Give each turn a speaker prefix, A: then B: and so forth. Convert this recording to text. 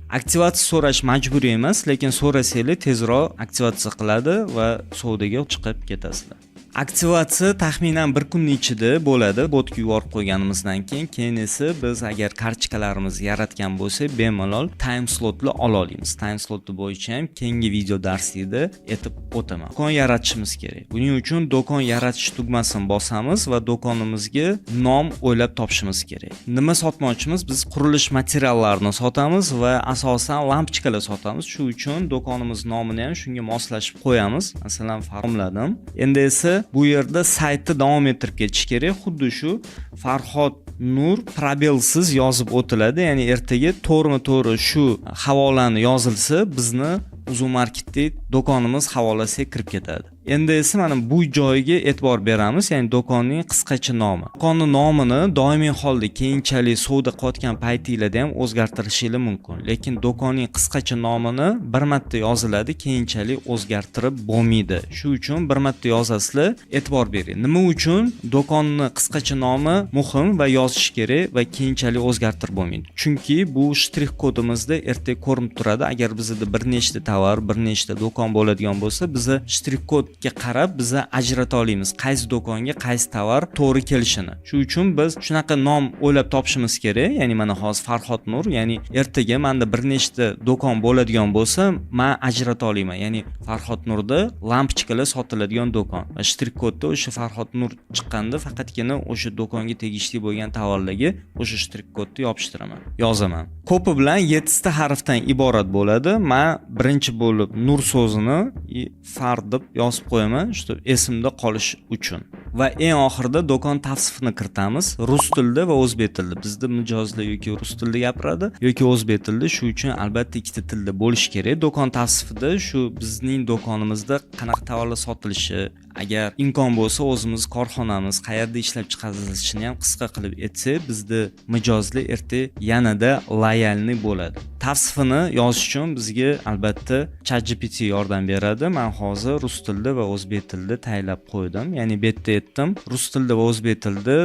A: Aktivatsiya so'rash majburiy emas, lekin so'rasanglar tezroq aktivatsiya qiladi va savdoga chiqib ketasizlar. Aktivatsiya taxminan 1 kunning ichida bo'ladi, botga yuborib qo'yganimizdan keyin esa biz agar kartochkalarimizni yaratgan bo'lsak, bemalol time slotni ola olamiz. Time sloti bo'yicha ham keyingi video darsida aytib o'taman. Do'kon yaratishimiz kerak. Buning uchun do'kon yaratish tugmasini bosamiz va do'konimizga nom o'ylab topishimiz kerak. Nima sotmoqchimiz? Biz qurilish materiallarini sotamiz va asosan lampochkalar sotamiz. Shu uchun do'konimiz nomini ham shunga moslashib qo'yamiz. Masalan, formuladim. Endi esa bu yerda saytni davom ettirib ketish kerak. Xuddi shu Farhod Nur probelsiz yozib o'tiladi. Ya'ni ertaga to'g'rimi-to'g'ri shu havolani yozilsa, bizni Uzun Marketdek do'konimiz havolasiga kirib ketadi. Endi esa mana bu joyga e'tibor beramiz, ya'ni do'konning qisqacha nomi. Do'konning nomini doimiy holda keyinchalik savdo qilayotgan paytingizda ham o'zgartirishingiz mumkin, lekin do'konning qisqacha nomini bir marta yoziladi, keyinchalik o'zgartirib bo'lmaydi. Shu uchun bir marta yozasizlar, e'tibor bering. Nima uchun do'konning qisqacha nomi muhim va yozish kerak va keyinchalik o'zgartirib bo'lmaydi? Chunki bu shtrix kodimizda ertaga ko'rinib turadi. Agar bizda bir nechta tovar, bir nechta do'kon bo'ladigan bo'lsa, biza shtrix kod qarab biza ajrata olamiz, qaysi do'konga qaysi tovar to'g'ri kelishini. Shu uchun biz shunaqa nom o'ylab topishimiz kerak. Ya'ni mana hozir Farhod Nur, ya'ni ertaga menda bir nechta do'kon bo'ladigan bo'lsa, men ajrata olaman. Ya'ni Farhod Nurda lampochkalar sotiladigan do'kon. Va shtrix kodda o'sha Farhod Nur chiqqanda faqatgina o'sha do'konga tegishli bo'lgan tovarlarga o'sha shtrix kodni yopishtiraman, yozaman. Ko'pi bilan 7 ta harfdan iborat bo'ladi. Men birinchi bo'lib Nur so'zini far deb yozib qo'yaman, shu esimda qolish uchun. Va eng oxirida do'kon tavsifini kiritamiz. Rus tilida va o'zbek tilida. Bizda mijozlar yoki rus tilida gapiradi yoki o'zbek tilida. Shu uchun albatta ikkita tilda bo'lish kerak. Do'kon tavsifida shu bizning do'konimizda qanaqa tovarlar sotilishi, agar imkon bo'lsa o'zimiz korxonamiz qayerda ishlab chiqarilishini ham qisqa qilib aytsak, bizda mijozlar erta yanada loyalni bo'ladi. Tavsifini yozish uchun bizga albatta ChatGPT yordam beradi. Men hozir rus tilida va o'zbek tilida tayyorlab qo'ydim. Ya'ni bu yerda aytdim, rus tilida va o'zbek tilida